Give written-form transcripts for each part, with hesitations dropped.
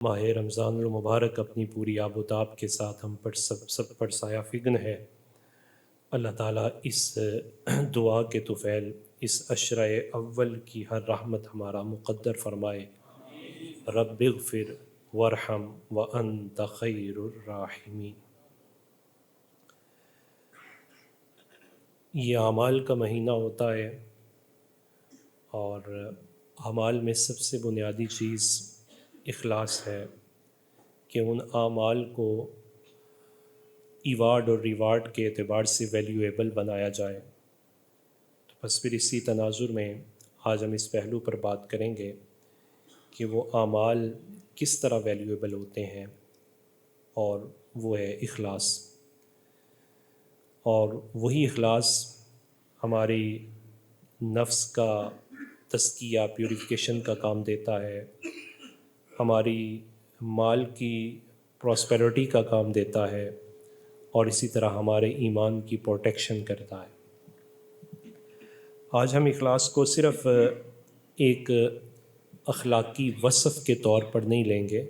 ماہ رمضان المبارک اپنی پوری آب و تاب کے ساتھ ہم پر سب پر سایہ فگن ہے۔ اللہ تعالیٰ اس دعا کے طفیل اس عشرہ اول کی ہر رحمت ہمارا مقدر فرمائے۔ رب اغفر وارحم وانت خیر الراحمین۔ یہ اعمال کا مہینہ ہوتا ہے، اور اعمال میں سب سے بنیادی چیز اخلاص ہے کہ ان اعمال کو ایوارڈ اور ریوارڈ کے اعتبار سے ویلیویبل بنایا جائے۔ تو بس پھر اسی تناظر میں آج ہم اس پہلو پر بات کریں گے کہ وہ اعمال کس طرح ویلیویبل ہوتے ہیں، اور وہ ہے اخلاص۔ اور وہی اخلاص ہماری نفس کا تزکیہ، پیوریفیکیشن کا کام دیتا ہے، ہماری مال کی پراسپیرٹی کا کام دیتا ہے، اور اسی طرح ہمارے ایمان کی پروٹیکشن کرتا ہے۔ آج ہم اخلاص کو صرف ایک اخلاقی وصف کے طور پر نہیں لیں گے،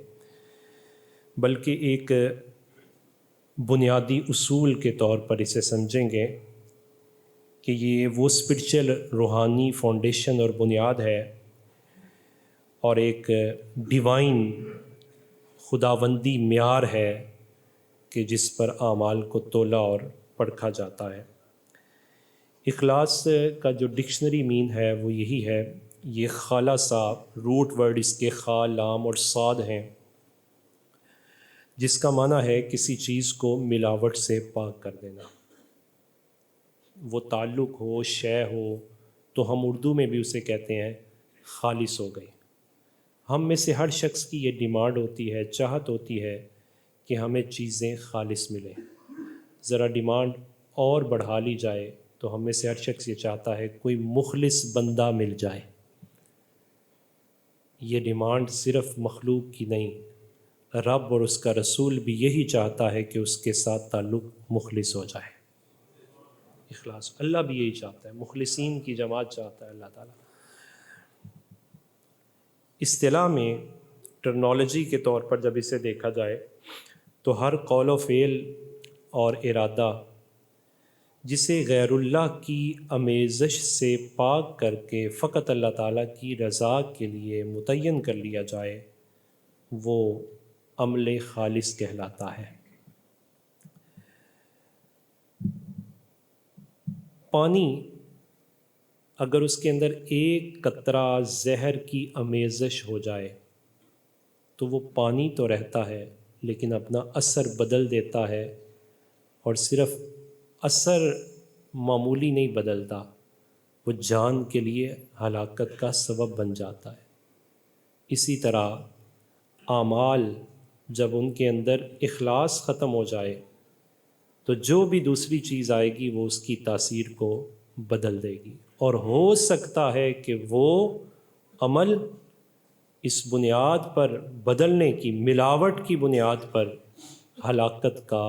بلکہ ایک بنیادی اصول کے طور پر اسے سمجھیں گے کہ یہ وہ اسپرچل روحانی فاؤنڈیشن اور بنیاد ہے، اور ایک ڈیوائن خداوندی معیار ہے کہ جس پر اعمال کو تولا اور پرکھا جاتا ہے۔ اخلاص کا جو ڈکشنری مین ہے وہ یہی ہے، یہ خالصہ روٹ ورڈ اس کے خا، لام اور صاد ہیں، جس کا معنی ہے کسی چیز کو ملاوٹ سے پاک کر دینا۔ وہ تعلق ہو، شے ہو، تو ہم اردو میں بھی اسے کہتے ہیں خالص ہو گئی۔ ہم میں سے ہر شخص کی یہ ڈیمانڈ ہوتی ہے، چاہت ہوتی ہے کہ ہمیں چیزیں خالص ملیں۔ ذرا ڈیمانڈ اور بڑھا لی جائے تو ہم میں سے ہر شخص یہ چاہتا ہے کوئی مخلص بندہ مل جائے۔ یہ ڈیمانڈ صرف مخلوق کی نہیں، رب اور اس کا رسول بھی یہی چاہتا ہے کہ اس کے ساتھ تعلق مخلص ہو جائے۔ اخلاص اللہ بھی یہی چاہتا ہے، مخلصین کی جماعت چاہتا ہے اللہ تعالیٰ۔ اصطلاح میں ٹرمنالوجی کے طور پر جب اسے دیکھا جائے تو ہر قول و فعل اور ارادہ جسے غیر اللہ کی آمیزش سے پاک کر کے فقط اللہ تعالیٰ کی رضا کے لیے متعین کر لیا جائے، وہ عمل خالص کہلاتا ہے۔ پانی اگر اس کے اندر ایک قطرہ زہر کی آمیزش ہو جائے تو وہ پانی تو رہتا ہے، لیکن اپنا اثر بدل دیتا ہے، اور صرف اثر معمولی نہیں بدلتا، وہ جان کے لیے ہلاکت کا سبب بن جاتا ہے۔ اسی طرح اعمال جب ان کے اندر اخلاص ختم ہو جائے تو جو بھی دوسری چیز آئے گی وہ اس کی تاثیر کو بدل دے گی، اور ہو سکتا ہے کہ وہ عمل اس بنیاد پر بدلنے کی، ملاوٹ کی بنیاد پر ہلاکت کا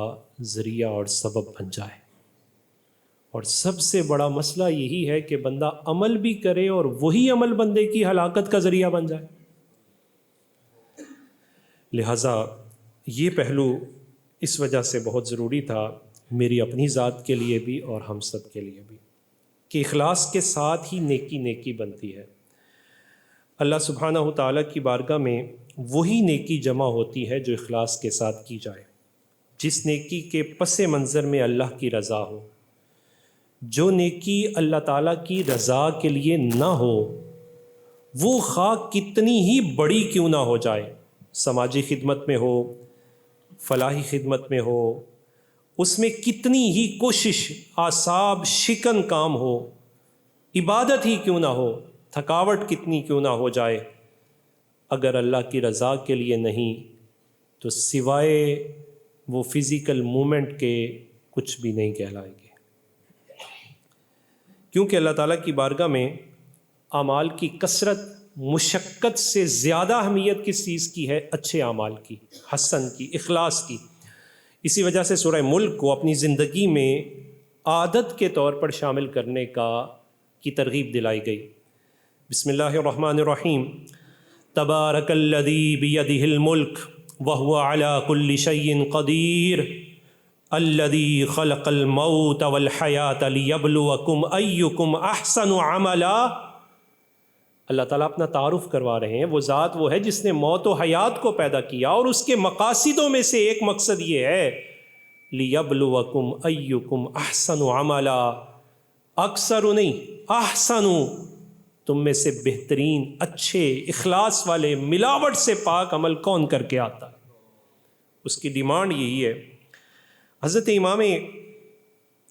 ذریعہ اور سبب بن جائے۔ اور سب سے بڑا مسئلہ یہی ہے کہ بندہ عمل بھی کرے اور وہی عمل بندے کی ہلاکت کا ذریعہ بن جائے۔ لہٰذا یہ پہلو اس وجہ سے بہت ضروری تھا، میری اپنی ذات کے لیے بھی اور ہم سب کے لیے بھی، کہ اخلاص کے ساتھ ہی نیکی نیکی بنتی ہے۔ اللہ سبحانہ و تعالیٰ کی بارگاہ میں وہی نیکی جمع ہوتی ہے جو اخلاص کے ساتھ کی جائے، جس نیکی کے پس منظر میں اللہ کی رضا ہو۔ جو نیکی اللہ تعالیٰ کی رضا کے لیے نہ ہو، وہ خواہ کتنی ہی بڑی کیوں نہ ہو جائے، سماجی خدمت میں ہو، فلاحی خدمت میں ہو، اس میں کتنی ہی کوشش اعصاب شکن کام ہو، عبادت ہی کیوں نہ ہو، تھکاوٹ کتنی کیوں نہ ہو جائے، اگر اللہ کی رضا کے لیے نہیں تو سوائے وہ فزیکل مومنٹ کے کچھ بھی نہیں کہلائے گے۔ کیونکہ اللہ تعالیٰ کی بارگاہ میں اعمال کی کثرت مشقت سے زیادہ اہمیت کس چیز کی ہے؟ اچھے اعمال کی، حسن کی، اخلاص کی۔ اسی وجہ سے سورہ ملک کو اپنی زندگی میں عادت کے طور پر شامل کرنے کی ترغیب دلائی گئی۔ بسم اللہ الرحمن الرحیم۔ تبارک الذی بیدہ الملک وہو علی کل شیء قدیر الذی خلق الموت والحیاۃ لیبلوکم ایکم احسن عملا۔ اللہ تعالیٰ اپنا تعارف کروا رہے ہیں، وہ ذات وہ ہے جس نے موت و حیات کو پیدا کیا، اور اس کے مقاصدوں میں سے ایک مقصد یہ ہے لیبلوکم ایکم احسن عملا، اکثر نہیں احسن، تم میں سے بہترین، اچھے، اخلاص والے، ملاوٹ سے پاک عمل کون کر کے آتا ہے۔ اس کی ڈیمانڈ یہی ہے۔ حضرت امام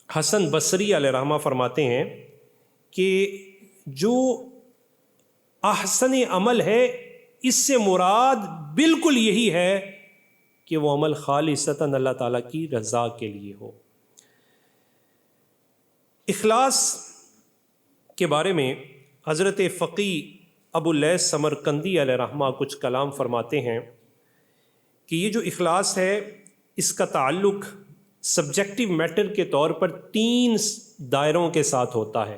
حسن بصری علیہ رحمہ فرماتے ہیں کہ جو احسن عمل ہے اس سے مراد بالکل یہی ہے کہ وہ عمل خالصتاً اللہ تعالیٰ کی رضا کے لیے ہو۔ اخلاص کے بارے میں حضرت فقی ابو اللیث سمرقندی علیہ رحمہ کچھ کلام فرماتے ہیں کہ یہ جو اخلاص ہے اس کا تعلق سبجیکٹیو میٹر کے طور پر 3 دائروں کے ساتھ ہوتا ہے۔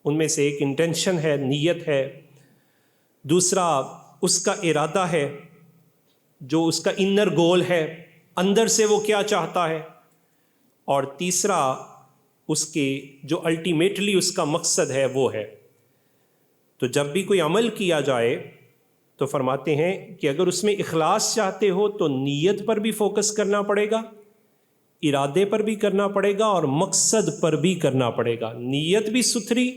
ان میں سے ایک انٹینشن ہے، نیت ہے، دوسرا اس کا ارادہ ہے، جو اس کا انر گول ہے، اندر سے وہ کیا چاہتا ہے، اور تیسرا اس کے جو الٹیمیٹلی اس کا مقصد ہے وہ ہے۔ تو جب بھی کوئی عمل کیا جائے تو فرماتے ہیں کہ اگر اس میں اخلاص چاہتے ہو تو نیت پر بھی فوکس کرنا پڑے گا، ارادے پر بھی کرنا پڑے گا، اور مقصد پر بھی کرنا پڑے گا۔ نیت بھی ستھری،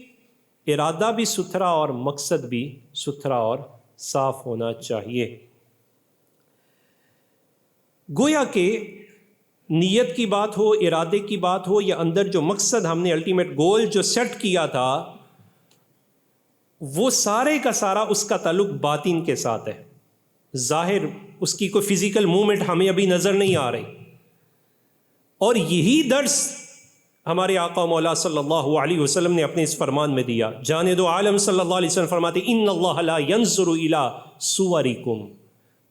ارادہ بھی ستھرا، اور مقصد بھی ستھرا اور صاف ہونا چاہیے۔ گویا کہ نیت کی بات ہو، ارادے کی بات ہو، یا اندر جو مقصد ہم نے الٹیمیٹ گول جو سیٹ کیا تھا، وہ سارے کا سارا اس کا تعلق باطن کے ساتھ ہے۔ ظاہر اس کی کوئی فزیکل موومنٹ ہمیں ابھی نظر نہیں آ رہی، اور یہی درس ہمارے آقا مولا صلی اللہ علیہ وسلم نے اپنے اس فرمان میں دیا۔ جان دو عالم صلی اللہ علیہ وسلم فرماتے ان اللہ لا ينظر الى صورکم،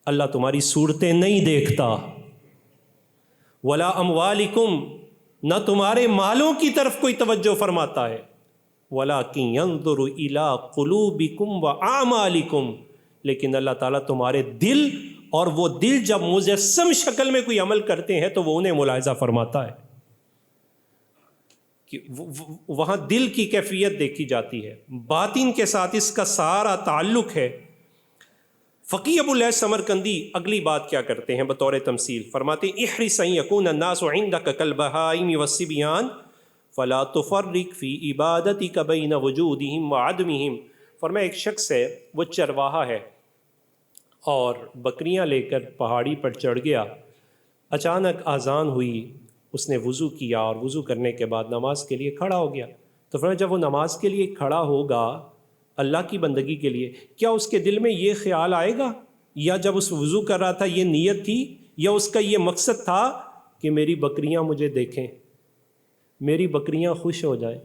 اللہ تمہاری صورتیں نہیں دیکھتا، ولا اموالکم، نہ تمہارے مالوں کی طرف کوئی توجہ فرماتا ہے، ولکن ينظر الى قلوبکم واعمالکم، لیکن اللہ تعالیٰ تمہارے دل، اور وہ دل جب مجسم شکل میں کوئی عمل کرتے ہیں تو وہ انہیں ملاحظہ فرماتا ہے، کہ وہاں دل کی کیفیت دیکھی جاتی ہے، باطن کے ساتھ اس کا سارا تعلق ہے۔ فقی ابو اللیث سمرقندی اگلی بات کیا کرتے ہیں بطور تمثیل، فرماتے ہیں احرص ان یکون الناس عندک کالبہائم والصبیان فلا تفرق فی عبادتک بین وجودہم وعدمہم۔ فرمایا ایک شخص ہے، وہ چرواہا ہے، اور بکریاں لے کر پہاڑی پر چڑھ گیا، اچانک اذان ہوئی، اس نے وضو کیا، اور وضو کرنے کے بعد نماز کے لیے کھڑا ہو گیا۔ تو فرمایا جب وہ نماز کے لیے کھڑا ہوگا اللہ کی بندگی کے لیے، کیا اس کے دل میں یہ خیال آئے گا، یا جب اس وضو کر رہا تھا یہ نیت تھی، یا اس کا یہ مقصد تھا کہ میری بکریاں مجھے دیکھیں، میری بکریاں خوش ہو جائیں؟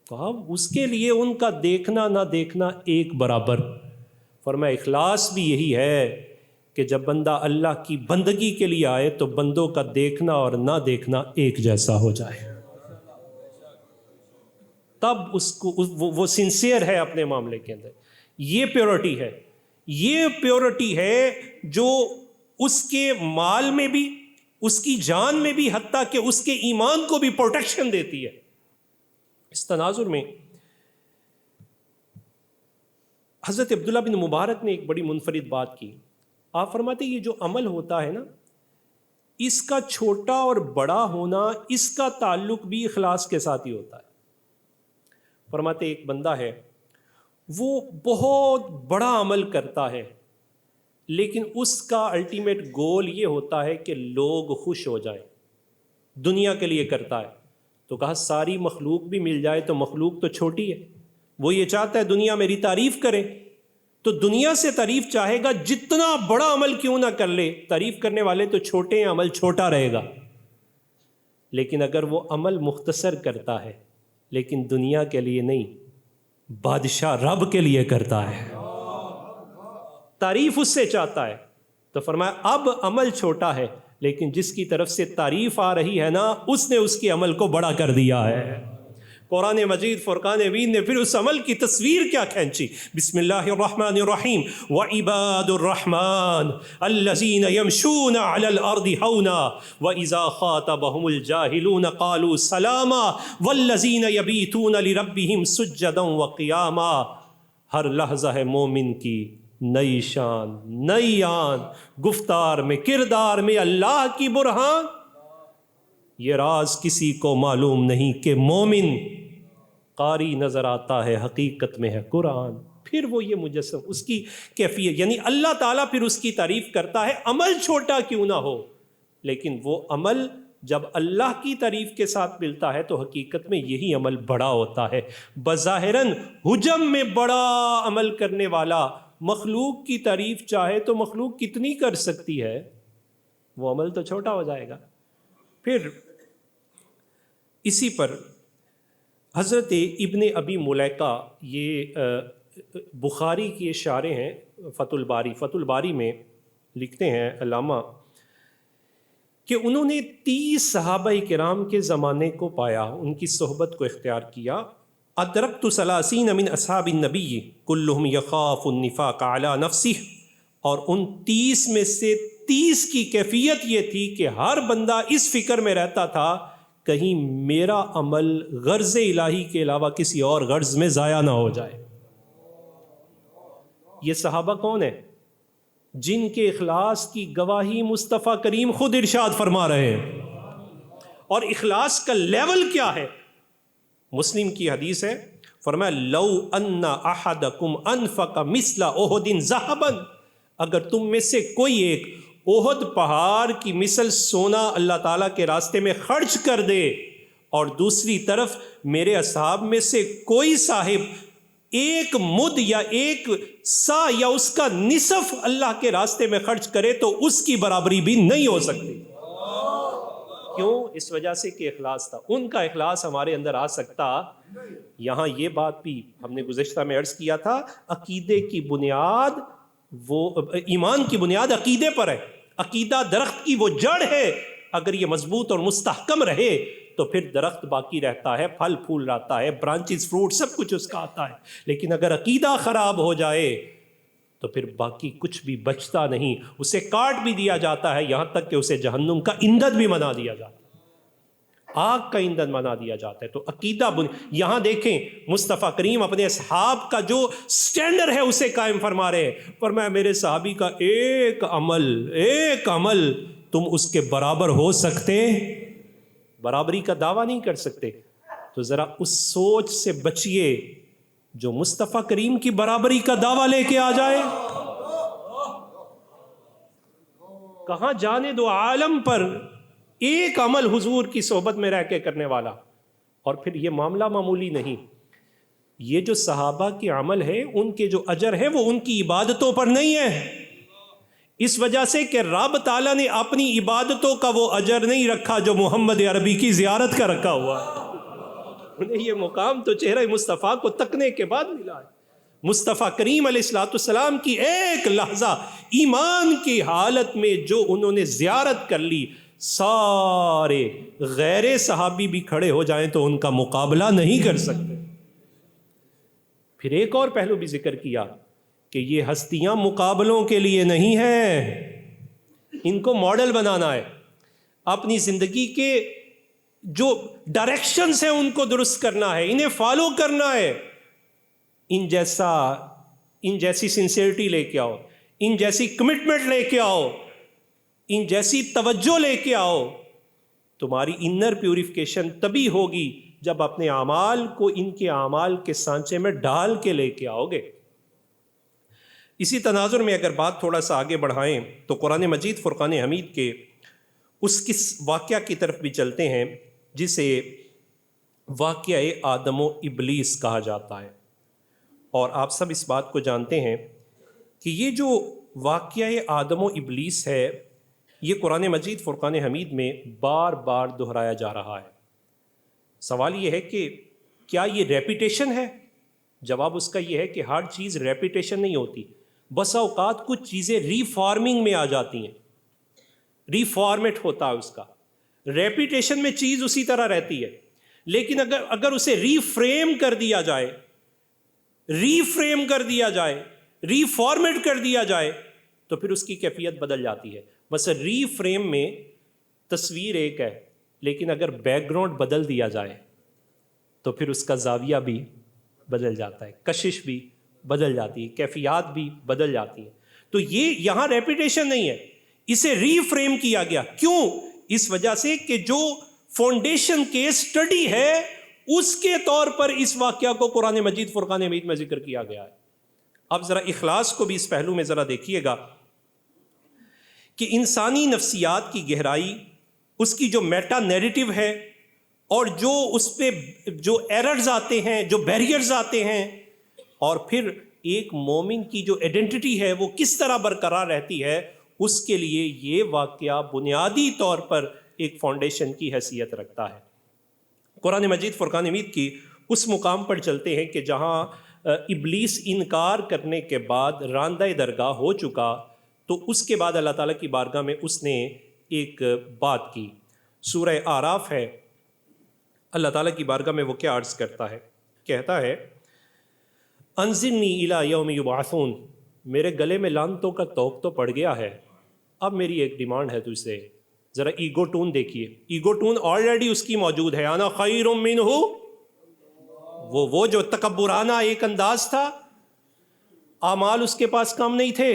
کہا اس کے لیے ان کا دیکھنا نہ دیکھنا ایک برابر۔ فرمایا اخلاص بھی یہی ہے کہ جب بندہ اللہ کی بندگی کے لیے آئے تو بندوں کا دیکھنا اور نہ دیکھنا ایک جیسا ہو جائے، تب اس کو وہ سنسیئر ہے اپنے معاملے کے اندر۔ یہ پیورٹی ہے، یہ پیورٹی ہے جو اس کے مال میں بھی، اس کی جان میں بھی، حتیٰ کہ اس کے ایمان کو بھی پروٹیکشن دیتی ہے۔ اس تناظر میں حضرت عبداللہ بن مبارک نے ایک بڑی منفرد بات کی۔ آپ فرماتے یہ جو عمل ہوتا ہے نا، اس کا چھوٹا اور بڑا ہونا، اس کا تعلق بھی اخلاص کے ساتھ ہی ہوتا ہے۔ فرماتے ایک بندہ ہے، وہ بہت بڑا عمل کرتا ہے، لیکن اس کا الٹیمیٹ گول یہ ہوتا ہے کہ لوگ خوش ہو جائیں، دنیا کے لیے کرتا ہے۔ تو کہا ساری مخلوق بھی مل جائے تو مخلوق تو چھوٹی ہے، وہ یہ چاہتا ہے دنیا میری تعریف کرے، تو دنیا سے تعریف چاہے گا، جتنا بڑا عمل کیوں نہ کر لے، تعریف کرنے والے تو چھوٹے ہیں، عمل چھوٹا رہے گا۔ لیکن اگر وہ عمل مختصر کرتا ہے، لیکن دنیا کے لیے نہیں، بادشاہ رب کے لیے کرتا ہے، تعریف اس سے چاہتا ہے، تو فرمایا اب عمل چھوٹا ہے، لیکن جس کی طرف سے تعریف آ رہی ہے نا، اس نے اس کے عمل کو بڑا کر دیا ہے۔ قرآن مجید فرقان حمید نے پھر اس عمل کی تصویر کیا کھینچی. بسم اللہ الرحمن الرحیم وعباد الرحمن الذین یمشون علی الارض ہونا واذا خاطبهم الجاہلون قالوا سلاما والذین یبیتون لربهم سجدا وقیاما. ہر لحظہ ہے مومن کی نئی شان، نئی آن، گفتار میں، کردار میں اللہ کی برہان. یہ راز کسی کو معلوم نہیں کہ مومن قاری نظر آتا ہے، حقیقت میں ہے قرآن. پھر وہ یہ مجسم، اس کی کیفیت، یعنی اللہ تعالیٰ پھر اس کی تعریف کرتا ہے، عمل چھوٹا کیوں نہ ہو لیکن وہ عمل جب اللہ کی تعریف کے ساتھ ملتا ہے تو حقیقت میں یہی عمل بڑا ہوتا ہے. بظاہراً حجم میں بڑا عمل کرنے والا مخلوق کی تعریف چاہے تو مخلوق کتنی کر سکتی ہے، وہ عمل تو چھوٹا ہو جائے گا. پھر اسی پر حضرت ابن ابی ملیکہ، یہ بخاری کے شارح ہیں فتح الباری میں لکھتے ہیں علامہ کہ انہوں نے 30 صحابہ کرام کے زمانے کو پایا، ان کی صحبت کو اختیار کیا. ادرکت 30 من اصحاب النبی کلہم یخاف النفاق علی نفسہ، اور ان 30 میں سے 30 کی کیفیت یہ تھی کہ ہر بندہ اس فکر میں رہتا تھا کہیں میرا عمل غرض الہی کے علاوہ کسی اور غرض میں ضائع نہ ہو جائے. یہ صحابہ کون ہیں؟ جن کے اخلاص کی گواہی مصطفیٰ کریم خود ارشاد فرما رہے ہیں. اور اخلاص کا لیول کیا ہے؟ مسلم کی حدیث ہے، فرمایا لو ان احدکم انفق مثل احد ذهبا، اگر تم میں سے کوئی ایک احد پہاڑ کی مثل سونا اللہ تعالیٰ کے راستے میں خرچ کر دے، اور دوسری طرف میرے اصحاب میں سے کوئی صاحب ایک مد یا ایک سا یا اس کا نصف اللہ کے راستے میں خرچ کرے تو اس کی برابری بھی نہیں ہو سکتی. کیوں؟ اس وجہ سے کہ اخلاص تھا. ان کا اخلاص ہمارے اندر آ سکتا. یہاں یہ بات بھی ہم نے گزشتہ میں عرض کیا تھا، عقیدے کی بنیاد، وہ ایمان کی بنیاد عقیدے پر ہے. عقیدہ درخت کی وہ جڑ ہے، اگر یہ مضبوط اور مستحکم رہے تو پھر درخت باقی رہتا ہے، پھل پھول رہتا ہے، برانچز، فروٹ، سب کچھ اس کا آتا ہے. لیکن اگر عقیدہ خراب ہو جائے تو پھر باقی کچھ بھی بچتا نہیں، اسے کاٹ بھی دیا جاتا ہے، یہاں تک کہ اسے جہنم کا ایندھن بھی بنا دیا جاتا ہے، آگ کا ایندھن بنا دیا جاتا ہے. تو عقیدہ یہاں دیکھیں مصطفیٰ کریم اپنے اصحاب کا جو سٹینڈر ہے اسے قائم فرما رہے ہیں. فرمایا میرے صحابی کا ایک عمل تم اس کے برابر ہو سکتے، برابری کا دعویٰ نہیں کر سکتے. تو ذرا اس سوچ سے بچیے جو مصطفیٰ کریم کی برابری کا دعویٰ لے کے آ جائے. کہاں جانے دو عالم پر ایک عمل حضور کی صحبت میں رہ کے کرنے والا. اور پھر یہ معاملہ معمولی نہیں، یہ جو صحابہ کے عمل ہے، ان کے جو اجر ہے وہ ان کی عبادتوں پر نہیں ہے. اس وجہ سے کہ رب تعالیٰ نے اپنی عبادتوں کا وہ اجر نہیں رکھا جو محمد عربی کی زیارت کا رکھا ہوا ہے. انہیں یہ مقام تو چہرہ مصطفیٰ کو تکنے کے بعد ملا ہے. مصطفیٰ کریم علیہ الصلوۃ والسلام کی ایک لحظہ ایمان کی حالت میں جو انہوں نے زیارت کر لی، سارے غیر صحابی بھی کھڑے ہو جائیں تو ان کا مقابلہ نہیں کر سکتے. پھر ایک اور پہلو بھی ذکر کیا کہ یہ ہستیاں مقابلوں کے لیے نہیں ہیں، ان کو ماڈل بنانا ہے. اپنی زندگی کے جو ڈائریکشنز ہیں ان کو درست کرنا ہے، انہیں فالو کرنا ہے. ان جیسی سنسیئرٹی لے کے آؤ، ان جیسی کمٹمنٹ لے کے آؤ، ان جیسی توجہ لے کے آؤ. تمہاری انر پیوریفیکیشن تبھی ہوگی جب اپنے اعمال کو ان کے اعمال کے سانچے میں ڈال کے لے کے آؤ گے. اسی تناظر میں اگر بات تھوڑا سا آگے بڑھائیں تو قرآن مجید فرقان حمید کے اس کس واقعہ کی طرف بھی چلتے ہیں جسے واقعہ آدم و ابلیس کہا جاتا ہے. اور آپ سب اس بات کو جانتے ہیں کہ یہ جو واقعہ آدم و ابلیس ہے یہ قرآن مجید فرقان حمید میں بار بار دہرایا جا رہا ہے. سوال یہ ہے کہ کیا یہ ریپیٹیشن ہے؟ جواب اس کا یہ ہے کہ ہر چیز ریپیٹیشن نہیں ہوتی. بسا اوقات کچھ چیزیں ری فارمنگ میں آ جاتی ہیں، ری فارمیٹ ہوتا ہے اس کا. ریپیٹیشن میں چیز اسی طرح رہتی ہے. لیکن اگر اسے ری فریم کر دیا جائے، ری فارمیٹ کر دیا جائے تو پھر اس کی کیفیت بدل جاتی ہے. بس ری فریم میں تصویر ایک ہے، لیکن اگر بیک گراؤنڈ بدل دیا جائے تو پھر اس کا زاویہ بھی بدل جاتا ہے، کشش بھی بدل جاتی ہے، کیفیات بھی بدل جاتی ہیں. تو یہ یہاں ریپیٹیشن نہیں ہے، اسے ری فریم کیا گیا. کیوں؟ اس وجہ سے کہ جو فاؤنڈیشن کیس اسٹڈی ہے اس کے طور پر اس واقعہ کو قرآن مجید فرقان حمید میں ذکر کیا گیا ہے. اب ذرا اخلاص کو بھی اس پہلو میں ذرا دیکھیے گا کہ انسانی نفسیات کی گہرائی، اس کی جو میٹا نیریٹو ہے، اور جو اس پہ جو ایررز آتے ہیں، جو بیریئرز آتے ہیں، اور پھر ایک مومن کی جو ایڈنٹی ہے وہ کس طرح برقرار رہتی ہے، اس کے لیے یہ واقعہ بنیادی طور پر ایک فاؤنڈیشن کی حیثیت رکھتا ہے. قرآن مجید فرقان حمید کی اس مقام پر چلتے ہیں کہ جہاں ابلیس انکار کرنے کے بعد راندہ درگاہ ہو چکا، تو اس کے بعد اللہ تعالیٰ کی بارگاہ میں اس نے ایک بات کی. سورہ اعراف ہے، اللہ تعالیٰ کی بارگاہ میں وہ کیا عرض کرتا ہے؟ کہتا ہے انظرنی الی یوم یبعثون، میرے گلے میں لعنتوں کا طوق تو پڑ گیا ہے، اب میری ایک ڈیمانڈ ہے تجھ سے. ذرا ایگو ٹون دیکھیے، ایگو ٹون آلریڈی اس کی موجود ہے. انا خیر منہ، وہ جو تکبرانہ ایک انداز تھا، اعمال اس کے پاس کم نہیں تھے.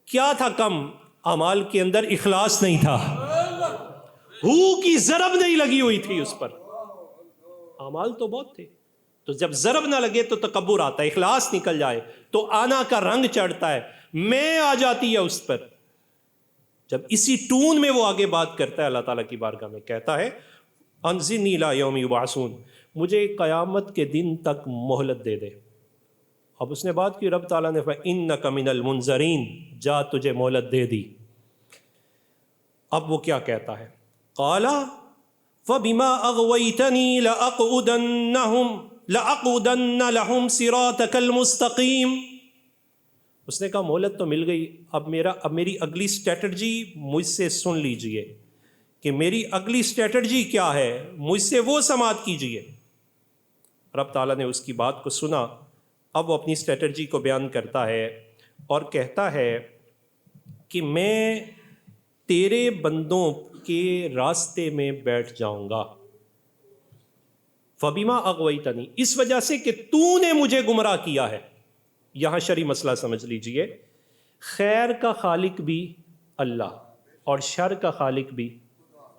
کیا تھا کم؟ اعمال کے اندر اخلاص نہیں تھا، ہو کی ضرب نہیں لگی ہوئی تھی اس پر. اعمال تو بہت تھے، تو جب ضرب نہ لگے تو تکبر آتا ہے، اخلاص نکل جائے تو آنا کا رنگ چڑھتا ہے، میں آ جاتی ہے اس پر. جب اسی ٹون میں وہ آگے بات کرتا ہے اللہ تعالیٰ کی بارگاہ میں، کہتا ہے انظرنی الی یوم یبعثون، مجھے قیامت کے دن تک مہلت دے دے. اب اس نے بات کی، رب تعالیٰ نے فَإِنَّكَ مِنَ الْمُنظَرِينَ، جا تجھے مہلت دے دی. اب وہ کیا کہتا ہے؟ قَالَ فَبِمَا أَغْوَيْتَنِي لَأَقْعُدَنَّ لَهُمْ صِرَاطَكَ الْمُسْتَقِيمَ. اس نے کہا مہلت تو مل گئی، اب میری اگلی اسٹریٹجی مجھ سے سن لیجئے کہ میری اگلی اسٹریٹجی کیا ہے، مجھ سے وہ سماعت کیجئے. رب تعالیٰ نے اس کی بات کو سنا. اب وہ اپنی اسٹریٹجی کو بیان کرتا ہے اور کہتا ہے کہ میں تیرے بندوں کے راستے میں بیٹھ جاؤں گا. فبما اغویتنی، اس وجہ سے کہ تو نے مجھے گمراہ کیا ہے. یہاں شرعی مسئلہ سمجھ لیجئے، خیر کا خالق بھی اللہ اور شر کا خالق بھی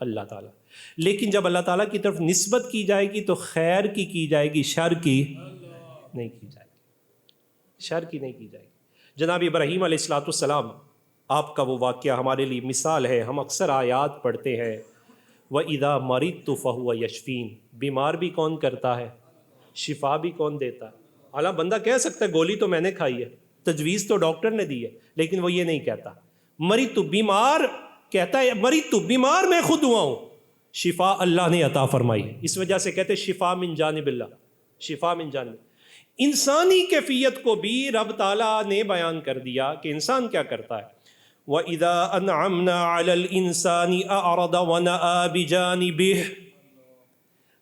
اللہ تعالیٰ. لیکن جب اللہ تعالیٰ کی طرف نسبت کی جائے گی تو خیر کی جائے گی، شر کی نہیں کی جائے گی، شر کی نہیں کی جائے گی. جناب ابراہیم علیہ الصلوۃ والسلام، آپ کا وہ واقعہ ہمارے لیے مثال ہے. ہم اکثر آیات پڑھتے ہیں وَإِذَا مَرِضْتُ فَهُوَ يَشْفِينِ، بیمار بھی کون کرتا ہے، شفا بھی کون دیتا ہے. حالانکہ بندہ کہہ سکتا ہے گولی تو میں نے کھائی ہے، تجویز تو ڈاکٹر نے دی ہے، لیکن وہ یہ نہیں کہتا. مریض تو بیمار کہتا ہے، مریض تو بیمار میں خود ہوا ہوں، شفا اللہ نے عطا فرمائی. اس وجہ سے کہتے شفا من جانب اللہ، شفا من جانب. انسانی کیفیت کو بھی رب تعالیٰ نے بیان کر دیا کہ انسان کیا کرتا ہے. وَإِذَا أَنْعَمْنَا عَلَى الْإِنسَانِ أَعْرَضَ وَنَأَى بِجَانِبِهِ.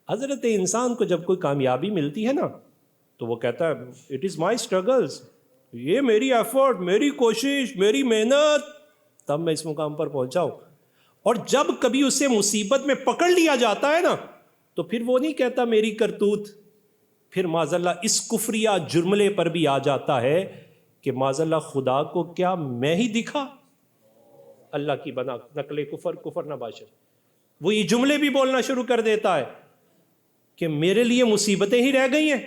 حضرت انسان کو جب کوئی کامیابی ملتی ہے نا تو وہ کہتا ہے اٹ از مائی اسٹرگلز، یہ میری ایفرٹ، میری کوشش، میری محنت، تب میں اس مقام پر پہنچا ہوں. اور جب کبھی اسے مصیبت میں پکڑ لیا جاتا ہے نا تو پھر وہ نہیں کہتا میری کرتوت، پھر معاذ اللہ اس کفریہ جرملے پر بھی آ جاتا ہے کہ معاذ اللہ خدا کو کیا میں ہی دکھا، اللہ کی بنا نقل کفر نہ باشد. وہ یہ جملے بھی بولنا شروع کر دیتا ہے کہ میرے لیے مصیبتیں ہی رہ گئی ہیں.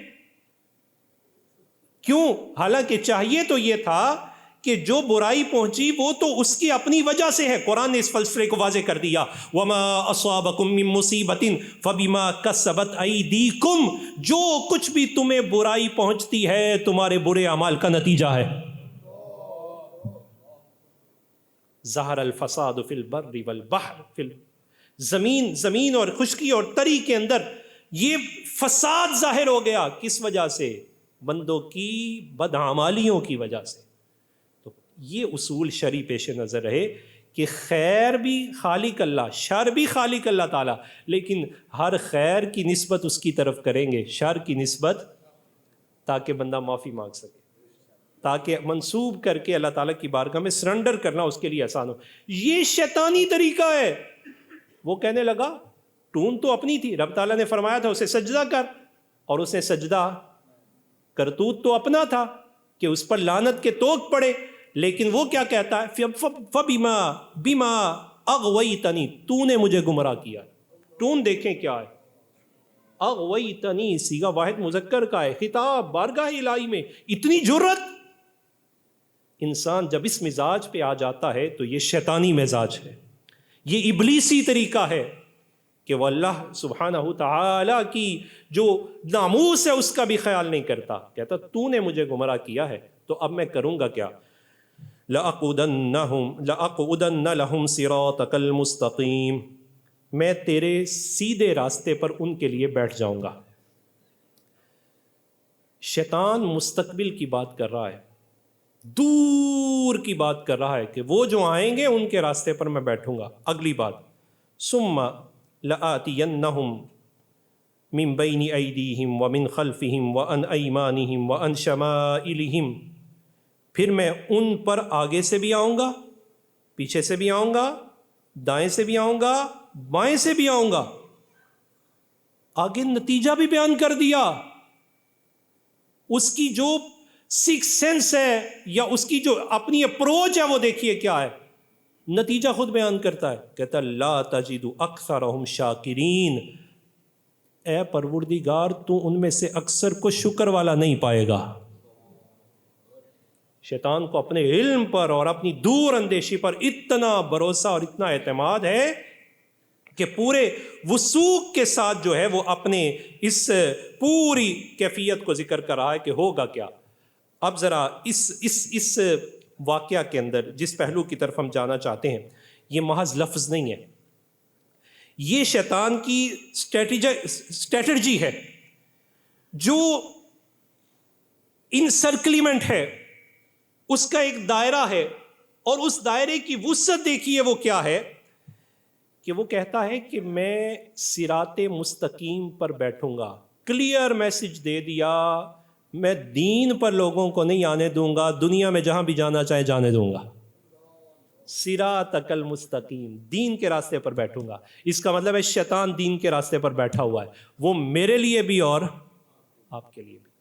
کیوں؟ حالانکہ چاہیے تو یہ تھا کہ جو برائی پہنچی وہ تو اس کی اپنی وجہ سے ہے. قرآن نے اس فلسفے کو واضح کر دیا، وَمَا أَصَابَكُم مِّن مُّصِيبَةٍ فَبِمَا كَسَبَتْ أَيْدِيكُمْ، جو کچھ بھی تمہیں برائی پہنچتی ہے تمہارے برے اعمال کا نتیجہ ہے. ظہر الفساد فی البر والبحر، زمین اور خشکی اور تری کے اندر یہ فساد ظاہر ہو گیا. کس وجہ سے؟ بندوں کی بدعمالیوں کی وجہ سے. تو یہ اصول شرعی پیش نظر رہے کہ خیر بھی خالق اللہ، شر بھی خالق اللہ تعالیٰ، لیکن ہر خیر کی نسبت اس کی طرف کریں گے، شر کی نسبت تاکہ بندہ معافی مانگ سکے، تاکہ منسوب کر کے اللہ تعالیٰ کی بارگاہ میں سرنڈر کرنا اس کے لیے آسان ہو۔ یہ شیطانی طریقہ ہے۔ وہ کہنے لگا ٹون تو اپنی تھی، رب تعالیٰ نے فرمایا تھا اسے سجدہ کر، اور اس نے سجدہ، کرتوت تو اپنا تھا کہ اس پر لعنت کے توق پڑے، لیکن وہ کیا کہتا ہے، بما اغویتنی، تو نے مجھے گمراہ کیا۔ ٹون دیکھیں کیا ہے، اغویتنی صیغہ واحد مذکر کا ہے، خطاب بارگاہ الہی میں، اتنی جرت۔ انسان جب اس مزاج پہ آ جاتا ہے تو یہ شیطانی مزاج ہے، یہ ابلیسی طریقہ ہے کہ وہ اللہ سبحانہ تعالیٰ کی جو ناموس ہے اس کا بھی خیال نہیں کرتا، کہتا تو نے مجھے گمراہ کیا ہے تو اب میں کروں گا کیا، لَأَقْعُدَنَّ لَهُمْ صِرَاطَكَ الْمُسْتَقِيمِ، میں تیرے سیدھے راستے پر ان کے لیے بیٹھ جاؤں گا۔ شیطان مستقبل کی بات کر رہا ہے، دور کی بات کر رہا ہے کہ وہ جو آئیں گے ان کے راستے پر میں بیٹھوں گا۔ اگلی بات، ثُمَّ لَآتِيَنَّهُمْ مِن بَيْنِ أَيْدِيهِمْ وَمِنْ خَلْفِهِمْ وَعَنْ أَيْمَانِهِمْ وَعَنْ شَمَائِلِهِمْ، پھر میں ان پر آگے سے بھی آؤں گا، پیچھے سے بھی آؤں گا، دائیں سے بھی آؤں گا، بائیں سے بھی آؤں گا۔ آگے نتیجہ بھی بیان کر دیا، اس کی جو سکس سینس ہے یا اس کی جو اپنی اپروچ ہے وہ دیکھیے کیا ہے، نتیجہ خود بیان کرتا ہے، کہتا لا تجد اکثرهم شاکرین، اے پروردگار تو ان میں سے اکثر کو شکر والا نہیں پائے گا۔ شیطان کو اپنے علم پر اور اپنی دور اندیشی پر اتنا بھروسہ اور اتنا اعتماد ہے کہ پورے وثوق کے ساتھ جو ہے وہ اپنے اس پوری کیفیت کو ذکر کر رہا ہے کہ ہوگا کیا۔ اب ذرا اس واقعہ کے اندر جس پہلو کی طرف ہم جانا چاہتے ہیں، یہ محض لفظ نہیں ہے، یہ شیطان کی اسٹریٹجی ہے، جو انسرکلیمنٹ ہے، اس کا ایک دائرہ ہے، اور اس دائرے کی وسعت دیکھیے وہ کیا ہے، کہ وہ کہتا ہے کہ میں صراط مستقیم پر بیٹھوں گا۔ کلیئر میسج دے دیا، میں دین پر لوگوں کو نہیں آنے دوں گا، دنیا میں جہاں بھی جانا چاہے جانے دوں گا۔ صراطک المستقیم، دین کے راستے پر بیٹھوں گا۔ اس کا مطلب ہے شیطان دین کے راستے پر بیٹھا ہوا ہے، وہ میرے لیے بھی اور آپ کے لیے بھی۔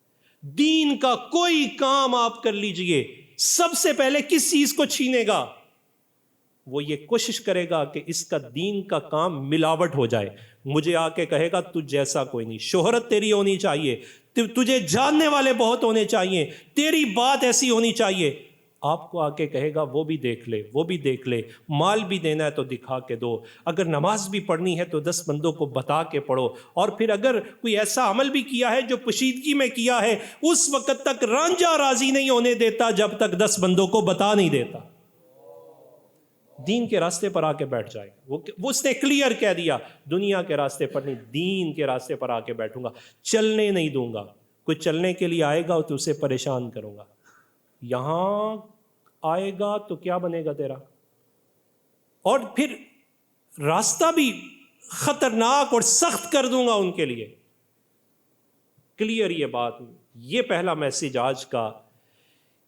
دین کا کوئی کام آپ کر لیجئے، سب سے پہلے کس چیز کو چھینے گا؟ وہ یہ کوشش کرے گا کہ اس کا دین کا کام ملاوٹ ہو جائے۔ مجھے آ کے کہے گا تجھ جیسا کوئی نہیں، شہرت تیری ہونی چاہیے، تجھے جاننے والے بہت ہونے چاہیے، تیری بات ایسی ہونی چاہیے۔ آپ کو آ کے کہے گا وہ بھی دیکھ لے، وہ بھی دیکھ لے، مال بھی دینا ہے تو دکھا کے دو، اگر نماز بھی پڑھنی ہے تو 10 بندوں کو بتا کے پڑھو، اور پھر اگر کوئی ایسا عمل بھی کیا ہے جو پوشیدگی میں کیا ہے، اس وقت تک رانجھا راضی نہیں ہونے دیتا جب تک 10 بندوں کو بتا نہیں دیتا۔ دین کے راستے پر آ کے بیٹھ جائے گا، وہ اس نے کلیئر کہہ دیا، دنیا کے راستے پر نہیں، دین کے راستے پر آ کے بیٹھوں گا، چلنے نہیں دوں گا۔ کوئی چلنے کے لیے آئے گا تو اسے پریشان کروں گا، یہاں آئے گا تو کیا بنے گا تیرا، اور پھر راستہ بھی خطرناک اور سخت کر دوں گا ان کے لیے۔ کلیئر یہ بات، یہ پہلا میسج آج کا،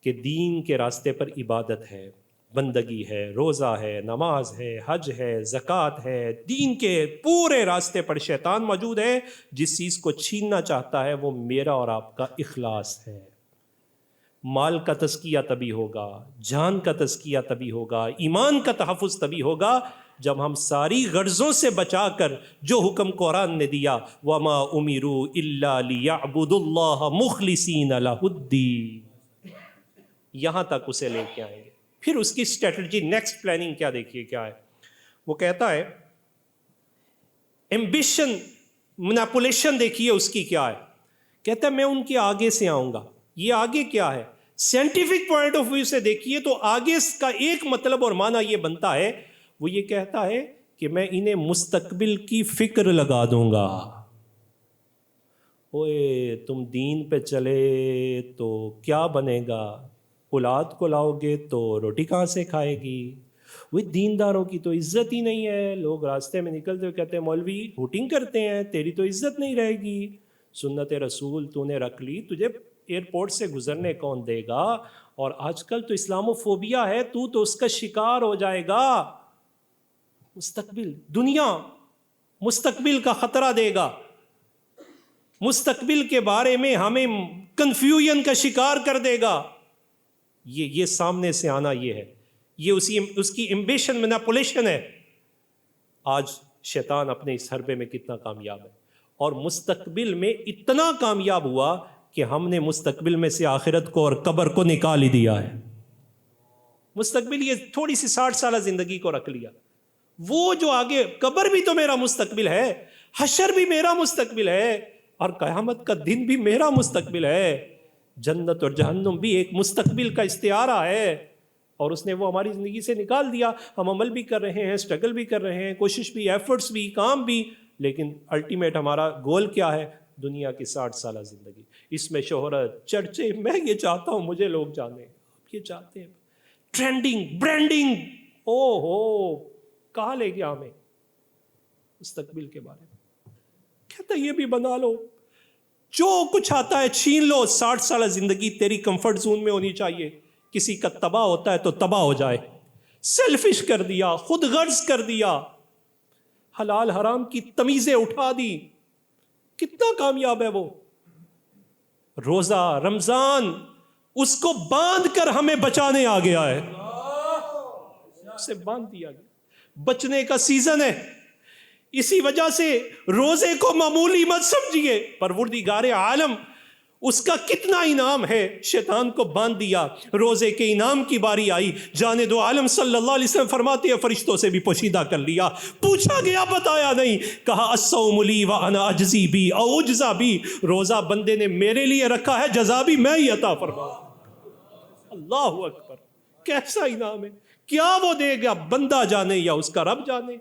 کہ دین کے راستے پر عبادت ہے، بندگی ہے، روزہ ہے، نماز ہے، حج ہے، زکوٰۃ ہے، دین کے پورے راستے پر شیطان موجود ہے۔ جس چیز کو چھیننا چاہتا ہے وہ میرا اور آپ کا اخلاص ہے۔ مال کا تزکیہ تبھی ہوگا، جان کا تزکیہ تبھی ہوگا، ایمان کا تحفظ تبھی ہوگا جب ہم ساری غرضوں سے بچا کر جو حکم قرآن نے دیا، وَمَا أُمِرُوا إِلَّا لِيَعْبُدُوا اللَّهَ مُخْلِصِينَ لَهُ الدِّينَ، یہاں تک اسے لے کے آئیں گے۔ پھر اس کی اسٹریٹجی، نیکسٹ پلاننگ کیا، دیکھیے کیا ہے۔ وہ کہتا ہے ایمبیشن مینیپولیشن، دیکھیے اس کی کیا ہے۔ کہتا ہے میں ان کے آگے سے آؤں گا۔ یہ آگے کیا ہے؟ سائنٹیفک پوائنٹ آف ویو سے دیکھیے تو آگے کا ایک مطلب اور معنی یہ بنتا ہے، وہ یہ کہتا ہے کہ میں انہیں مستقبل کی فکر لگا دوں گا۔ اوئے تم دین پہ چلے تو کیا بنے گا، اولاد کو لاؤ گے تو روٹی کہاں سے کھائے گی، وہ دینداروں کی تو عزت ہی نہیں ہے. لوگ راستے میں نکلتے ہوئے کہتے ہیں مولوی ہوٹنگ کرتے ہیں, تیری تو عزت نہیں رہے گی. سنت رسول تو نے رکھ لی, تجھے ایئرپورٹ سے گزرنے کون دے گا؟ اور آج کل تو اسلامو فوبیا ہے, تو اس کا شکار ہو جائے گا. مستقبل, دنیا مستقبل کا خطرہ دے گا, مستقبل کے بارے میں ہمیں کنفیوژن کا شکار کر دے گا. یہ سامنے سے آنا یہ ہے, یہ اس کی ایمبیشن مینیپولیشن ہے. آج شیطان اپنے اس حربے میں کتنا کامیاب ہے, اور مستقبل میں اتنا کامیاب ہوا کہ ہم نے مستقبل میں سے آخرت کو اور قبر کو نکال ہی دیا ہے. مستقبل یہ تھوڑی سی 60 سالہ زندگی کو رکھ لیا. وہ جو آگے قبر بھی تو میرا مستقبل ہے, حشر بھی میرا مستقبل ہے, اور قیامت کا دن بھی میرا مستقبل ہے. جنت اور جہنم بھی ایک مستقبل کا استعارہ ہے, اور اس نے وہ ہماری زندگی سے نکال دیا. ہم عمل بھی کر رہے ہیں, سٹرگل بھی کر رہے ہیں, کوشش بھی, ایفرٹس بھی, کام بھی, لیکن الٹیمیٹ ہمارا گول کیا ہے؟ دنیا کی 60 سالہ زندگی. اس میں شہرت, چرچے, میں یہ چاہتا ہوں مجھے لوگ جانیں, یہ چاہتے ہیں ٹرینڈنگ, برانڈنگ. او ہو, کہاں لے گیا ہمیں مستقبل کے بارے میں؟ کہتا یہ بھی بنا لو, جو کچھ آتا ہے چھین لو. 60 سالہ زندگی تیری کمفرٹ زون میں ہونی چاہیے. کسی کا تباہ ہوتا ہے تو تباہ ہو جائے. سیلفش کر دیا, خود غرض کر دیا, حلال حرام کی تمیزیں اٹھا دی. کتنا کامیاب ہے وہ. روزہ رمضان اس کو باندھ کر ہمیں بچانے آ گیا ہے, اسے باندھ دیا گیا. بچنے کا سیزن ہے, اسی وجہ سے روزے کو معمولی مت سمجھیے. پروردگار عالم اس کا کتنا انعام ہے, شیطان کو باندھ دیا. روزے کے انعام کی باری آئی, جانے دو عالم صلی اللہ علیہ وسلم فرماتے ہیں فرشتوں سے بھی پوشیدہ کر لیا. پوچھا گیا, بتایا نہیں. کہا الصوم لی وانا اجزی بی او اجزا بی, روزہ بندے نے میرے لیے رکھا ہے, جزا بھی میں ہی عطا فرماؤں. اللہ اکبر, کیسا انعام ہے. کیا وہ دے گا بندہ جانے یا اس کا رب جانے.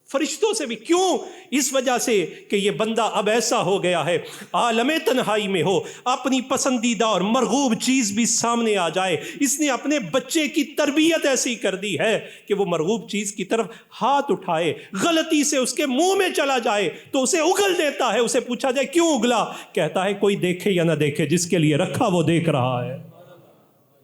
فرشتوں سے بھی. کیوں؟ اس وجہ سے کہ یہ بندہ اب ایسا ہو گیا ہے, عالم تنہائی میں ہو, اپنی پسندیدہ اور مرغوب چیز بھی سامنے آ جائے. اس نے اپنے بچے کی تربیت ایسی کر دی ہے کہ وہ مرغوب چیز کی طرف ہاتھ اٹھائے, غلطی سے اس کے منہ میں چلا جائے تو اسے اگل دیتا ہے. اسے پوچھا جائے کیوں اگلا, کہتا ہے کوئی دیکھے یا نہ دیکھے, جس کے لیے رکھا وہ دیکھ رہا ہے.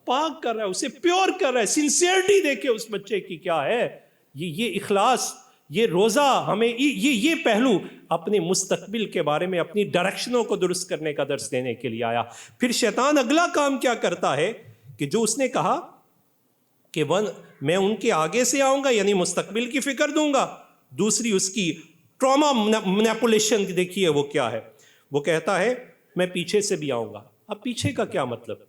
پاک کر رہا ہے, اسے پیور کر رہا ہے. سنسیئرٹی دیکھے اس بچے کی کیا ہے. یہ اخلاص, یہ روزہ ہمیں یہ پہلو اپنے مستقبل کے بارے میں اپنی ڈائریکشنوں کو درست کرنے کا درس دینے کے لیے آیا. پھر شیطان اگلا کام کیا کرتا ہے کہ جو اس نے کہا کہ میں ان کے آگے سے آؤں گا, یعنی مستقبل کی فکر دوں گا. دوسری اس کی ٹراما مینیپولیشن دیکھیے وہ کیا ہے. وہ کہتا ہے میں پیچھے سے بھی آؤں گا. اب پیچھے کا کیا مطلب؟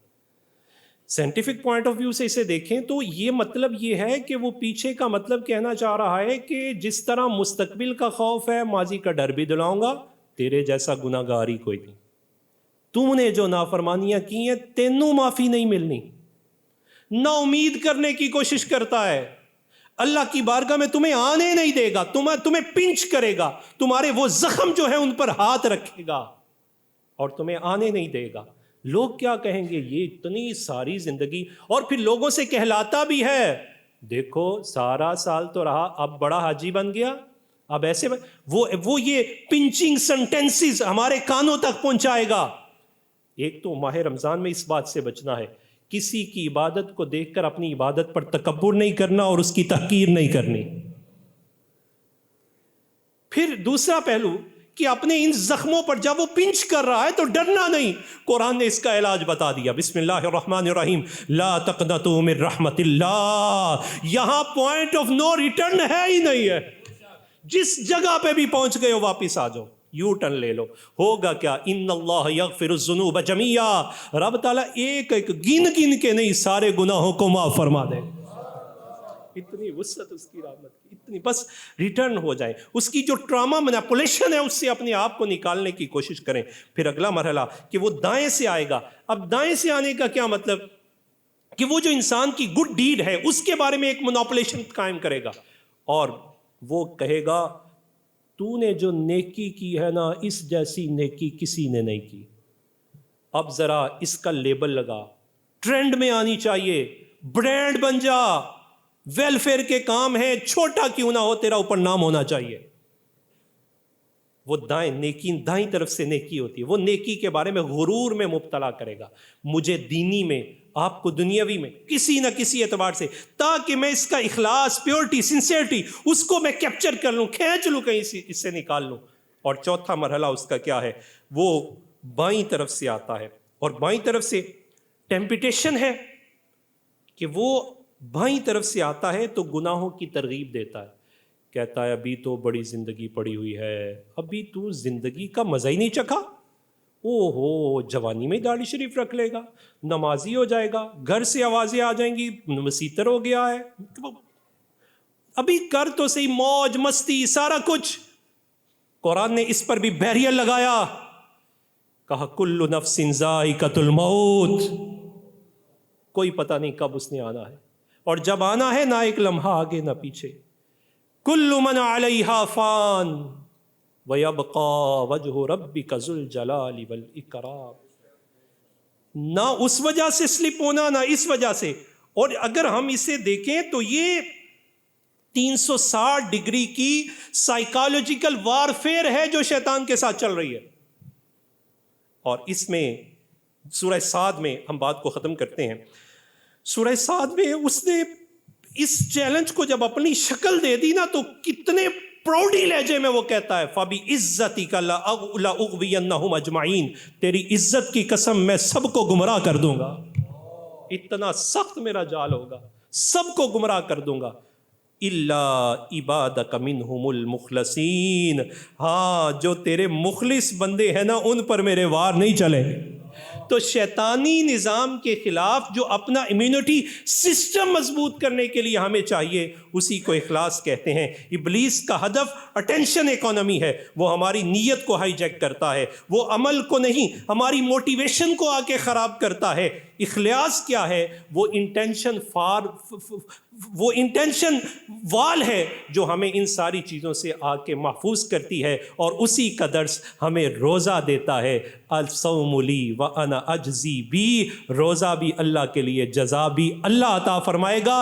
سائنٹیفک پوائنٹ آف ویو سے اسے دیکھیں تو یہ مطلب یہ ہے کہ وہ پیچھے کا مطلب کہنا چاہ رہا ہے کہ جس طرح مستقبل کا خوف ہے, ماضی کا ڈر بھی دلاؤں گا. تیرے جیسا گناہ گاری کوئی نہیں, تم نے جو نافرمانیاں کی ہیں تینوں معافی نہیں ملنی. نا امید کرنے کی کوشش کرتا ہے, اللہ کی بارگاہ میں تمہیں آنے نہیں دے گا, تمہیں پنچ کرے گا, تمہارے وہ زخم جو ہے ان پر ہاتھ رکھے گا اور تمہیں آنے نہیں دے گا. لوگ کیا کہیں گے, یہ اتنی ساری زندگی, اور پھر لوگوں سے کہلاتا بھی ہے دیکھو سارا سال تو رہا, اب بڑا حاجی بن گیا, اب ایسے وہ یہ پنچنگ سنٹینسز ہمارے کانوں تک پہنچائے گا. ایک تو ماہ رمضان میں اس بات سے بچنا ہے, کسی کی عبادت کو دیکھ کر اپنی عبادت پر تکبر نہیں کرنا اور اس کی تحقیر نہیں کرنی. پھر دوسرا پہلو کہ اپنے ان زخموں پر جب وہ پنچ کر رہا ہے تو ڈرنا نہیں. قرآن نے اس کا علاج بتا دیا. بسم اللہ الرحمن الرحیم, لا تقنطوا من رحمت اللہ. یہاں پوائنٹ آف نو ریٹرن ہے ہی نہیں ہے. جس جگہ پہ بھی پہنچ گئے ہو واپس آ جاؤ, یو ٹرن لے لو. ہوگا کیا, ان اللہ یغفر الذنوب جميعا, رب تعالیٰ ایک ایک گن کے نہیں سارے گناہوں کو معاف فرما دے. اتنی وسعت اس کی رحمت کی, اتنی, بس ریٹرن ہو جائے. اس کی جو ٹراما مینیپولیشن ہے اس سے اپنے آپ کو نکالنے کی کوشش کریں. پھر اگلا مرحلہ کہ وہ دائیں سے آئے گا. اب دائیں سے آنے کا کیا مطلب کہ وہ جو انسان کی گڈ ڈیڈ ہے اس کے بارے میں ایک مینیپولیشن قائم کرے گا, اور وہ کہے گا تو نے جو نیکی کی ہے نا, اس جیسی نیکی کسی نے نہیں کی. اب ذرا اس کا لیبل لگا, ٹرینڈ میں آنی چاہیے, برانڈ بن جا, ویلفیئر کے کام ہیں، چھوٹا کیوں نہ ہو تیرا اوپر نام ہونا چاہیے. وہ دائیں طرف سے نیکی ہوتی ہے. وہ نیکی کے بارے میں غرور میں مبتلا کرے گا مجھے دینی میں، آپ کو دنیاوی میں، کسی نہ کسی اعتبار سے، تاکہ میں اس کا اخلاص، پیورٹی، سنسیئرٹی اس کو میں کیپچر کر لوں، کھینچ لوں، کہیں اس سے نکال لوں. اور چوتھا مرحلہ اس کا کیا ہے؟ وہ بائیں طرف سے آتا ہے. اور بائیں طرف سے ٹیمپٹیشن ہے کہ وہ بائیں طرف سے آتا ہے تو گناہوں کی ترغیب دیتا ہے. کہتا ہے ابھی تو بڑی زندگی پڑی ہوئی ہے، ابھی تو زندگی کا مزہ ہی نہیں چکھا. او ہو، جوانی میں داڑھی شریف رکھ لے گا، نمازی ہو جائے گا، گھر سے آوازیں آ جائیں گی مسیتر ہو گیا ہے. ابھی کر تو صحیح، موج مستی سارا کچھ. قرآن نے اس پر بھی بیریئر لگایا، کہا کل نفس ذائقۃ الموت، کوئی پتہ نہیں کب اس نے آنا ہے، اور جب آنا ہے نہ ایک لمحہ آگے نہ پیچھے. کل من علیہا فان ویبقی وجہ ربک ذو الجلال والاکرام. نہ اس وجہ سے سلپ ہونا، نہ اس وجہ سے. اور اگر ہم اسے دیکھیں تو یہ 360 ڈگری کی سائیکالوجیکل وارفیئر ہے جو شیطان کے ساتھ چل رہی ہے. اور اس میں سورہ صاد میں ہم بات کو ختم کرتے ہیں. سورہ صاد میں اس نے اس چیلنج کو جب اپنی شکل دے دی نا تو کتنے پراؤڈی لہجے میں وہ کہتا ہے فَبِعِزَّتِكَ لَأُغْوِيَنَّهُمْ أَجْمَعِينَ، تیری عزت کی قسم میں سب کو گمراہ کر دوں گا. اتنا سخت میرا جال ہوگا، سب کو گمراہ کر دوں گا. اِلَّا عِبَادَكَ مِنْهُمُ الْمُخْلَصِينَ، ہاں جو تیرے مخلص بندے ہیں نا ان پر میرے وار نہیں چلے. تو شیطانی نظام کے خلاف جو اپنا امیونٹی سسٹم مضبوط کرنے کے لیے ہمیں چاہیے، اسی کو اخلاص کہتے ہیں. ابلیس کا ہدف اٹینشن اکانومی ہے، وہ ہماری نیت کو ہائی جیک کرتا ہے، وہ عمل کو نہیں ہماری موٹیویشن کو آ کے خراب کرتا ہے. اخلاص کیا ہے؟ وہ انٹینشن وال ہے جو ہمیں ان ساری چیزوں سے آ کے محفوظ کرتی ہے. اور اسی کا درس ہمیں روزہ دیتا ہے. الصوم لی وانا اجزی بی، روزہ بھی اللہ کے لیے، جزا بھی اللہ عطا فرمائے گا.